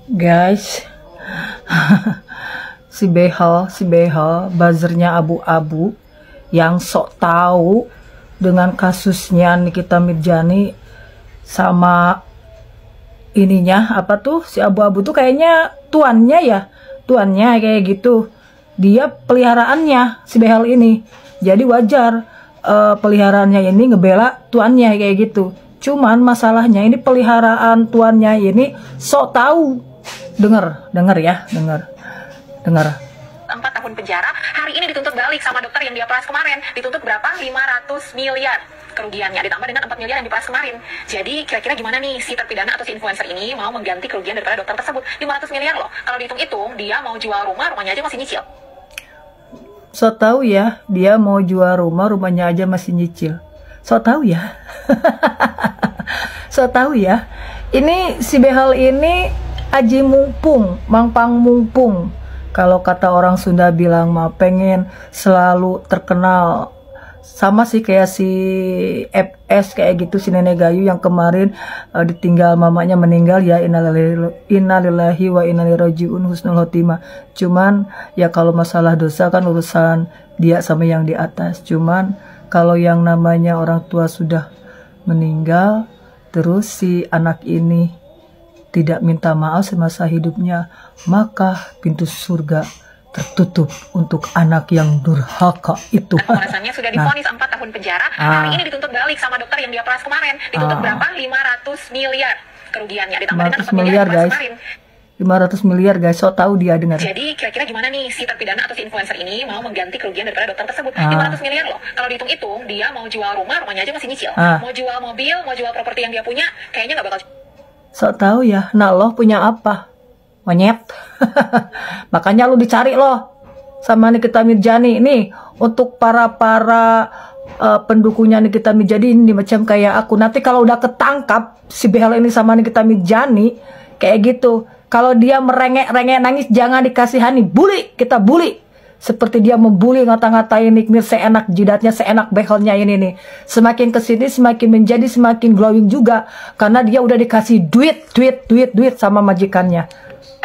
Guys, si Behel, buzzernya abu-abu, yang sok tahu dengan kasusnya Nikita Mirjani sama ininya apa tuh si abu-abu tuh kayaknya tuannya kayak gitu. Dia peliharaannya si Behel ini, jadi wajar peliharaannya ini ngebela tuannya kayak gitu. Cuman masalahnya ini peliharaan tuannya ini sok tahu. Dengar. 4 tahun penjara, hari ini dituntut balik sama dokter yang dia peras kemarin. Dituntut berapa? 500 miliar kerugiannya, ditambah dengan 4 miliar yang diperas kemarin. Jadi kira-kira gimana nih si terpidana atau si influencer ini mau mengganti kerugian daripada dokter tersebut? 500 miliar loh. Kalau dihitung-hitung, dia mau jual rumahnya aja masih nyicil. So tahu ya, dia mau jual rumahnya aja masih nyicil. So tahu ya. So tahu ya. Ini si Behel ini aji mumpung, mangpang mumpung. Kalau kata orang Sunda bilang mah pengen selalu terkenal. Sama sih kayak si FS kayak gitu, si nenek Gayu yang kemarin ditinggal mamanya meninggal ya, innalillahi wa inna ilaihi rajiun, husnul khotimah. Cuman ya kalau masalah dosa kan urusan dia sama yang di atas. Cuman kalau yang namanya orang tua sudah meninggal, terus si anak ini tidak minta maaf semasa hidupnya, maka pintu surga tertutup untuk anak yang durhaka itu. Alasannya sudah divonis 4 tahun penjara, hari ini dituntut balik sama dokter yang dia peras kemarin. Dituntut berapa? 500 miliar kerugiannya, ditambah dengan 4 miliar yang diperas kemarin. 500 miliar guys, so tahu dia dengar. Jadi kira-kira gimana nih si terpidana atau si influencer ini mau mengganti kerugian daripada dokter tersebut? 500 miliar loh. Kalau dihitung-hitung, dia mau jual rumahnya aja masih nyicil. Mau jual mobil, mau jual properti yang dia punya, kayaknya nggak bakal. So tahu ya, nah lo punya apa? Monyet. Makanya lu dicari loh sama Nikita Mirjani nih, untuk para pendukungnya Nikita Mirjani ini macam kayak aku. Nanti kalau udah ketangkap si Behel ini sama Nikita Mirjani kayak gitu, kalau dia merengek-rengek nangis jangan dikasihani, kita bully. Seperti dia membuli ngata-ngatain Nikmir seenak jidatnya, seenak Behelnya ini nih. Semakin kesini semakin menjadi semakin glowing juga, karena dia udah dikasih duit sama majikannya.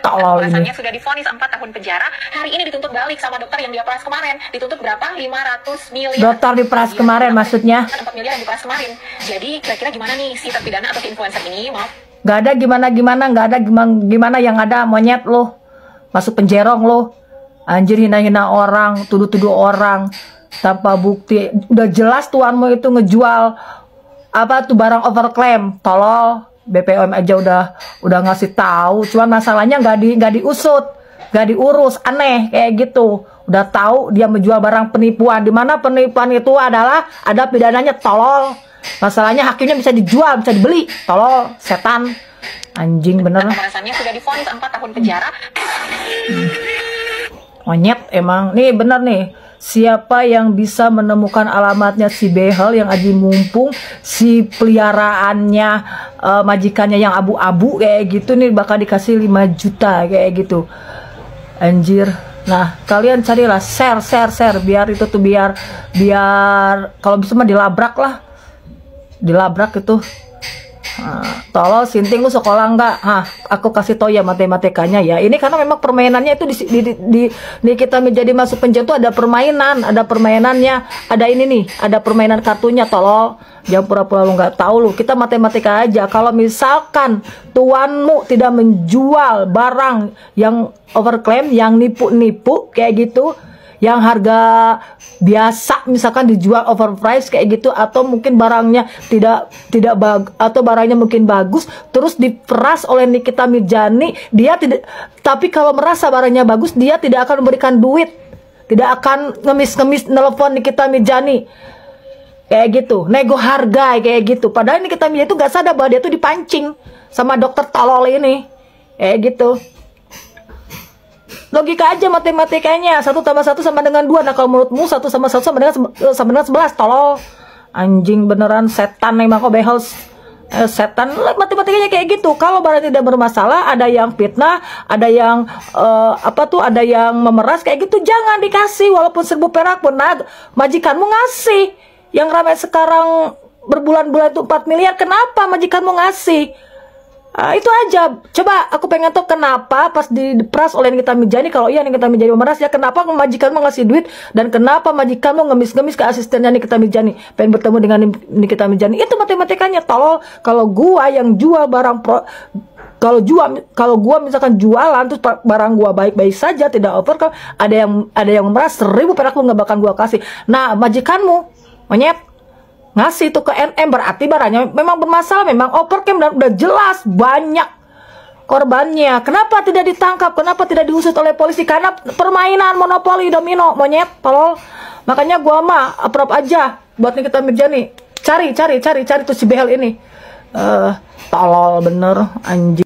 Tolol ini. Alasannya sudah divonis 4 tahun penjara, hari ini dituntut balik sama dokter yang dia peras kemarin. Dituntut berapa? 500 miliar. Dokter diperas kemarin maksudnya? 4 miliar yang diperas kemarin. Jadi kira-kira gimana nih si terpidana atau si influencer ini mau? Gak ada gimana-gimana, gak ada gimana yang ada monyet lo. Masuk penjerong lo. Anjir, hina-hina orang, tuduh-tuduh orang tanpa bukti. Udah jelas tuanmu itu ngejual apa tuh barang overclaim. Tolol. BPOM aja udah ngasih tahu, cuman masalahnya nggak diusut, nggak diurus, aneh kayak gitu. Udah tahu dia menjual barang penipuan, di mana penipuan itu adalah ada pidananya, tolol. Masalahnya hakimnya bisa dijual, bisa dibeli, tolol, setan, anjing bener. Alasannya sudah divonis 4 tahun penjara. Monyet emang, nih bener nih. Siapa yang bisa menemukan alamatnya si Behel yang aji mumpung, si peliharaannya majikannya yang abu-abu kayak gitu nih, bakal dikasih 5 juta kayak gitu. Anjir. Nah, kalian carilah share biar itu tuh biar kalau bisa mah dilabrak lah. Dilabrak itu. Tolong Sinting, lu sekolah enggak? Aku kasih tau ya matematikanya ya. Ini karena memang permainannya itu di kita menjadi masuk penjara tuh ada permainannya, ada ini nih, ada permainan kartunya. Tolong jangan pura-pura lu nggak tahu lu. Kita matematika aja. Kalau misalkan tuanmu tidak menjual barang yang overclaim, yang nipu-nipu kayak gitu, yang harga biasa misalkan dijual overprice kayak gitu, atau mungkin barangnya tidak atau barangnya mungkin bagus terus diperas oleh Nikita Mirjani, dia tidak, tapi kalau merasa barangnya bagus dia tidak akan memberikan duit, tidak akan ngemis nelpon Nikita Mirjani kayak gitu, nego harga kayak gitu. Padahal Nikita Mirjani itu gak sadar bahwa dia tuh dipancing sama dokter tolol ini kayak gitu. Logika aja matematikanya, 1 tambah 1 sama dengan 2. Nah kalau menurutmu 1 sama 1 sama dengan 11, tolol. Anjing beneran, setan emang kok Behel. Setan, matematikanya kayak gitu. Kalau barang tidak bermasalah, ada yang fitnah, ada yang ada yang memeras kayak gitu, jangan dikasih walaupun 1000 perak pun. Nah, majikanmu ngasih. Yang ramai sekarang berbulan-bulan itu 4 miliar, kenapa majikanmu ngasih? Itu aja. Coba aku pengen tahu kenapa pas diperas oleh Nikita Mirzani, kalau iya Nikita Mirzani memeras ya, kenapa majikanmu ngasih duit, dan kenapa majikanmu ngemis-ngemis ke asistennya Nikita Mirzani pengen bertemu dengan Nikita Mirzani. Itu matematikanya tolol. Kalau gua yang jual barang kalau gua misalkan jualan terus barang gua baik-baik saja, tidak over, ada yang memeras 1000 perak lu nggak bakal gua kasih. Nah, majikanmu monyet ngasih itu ke NM, berarti barangnya memang bermasalah, memang overcam, dan udah jelas banyak korbannya. Kenapa tidak ditangkap? Kenapa tidak diusut oleh polisi? Karena permainan monopoli domino, monyet, tolol. Makanya gua mah aprop aja buat Nikita Mirzani. Cari tuh si behel ini. Tolol bener, anjing.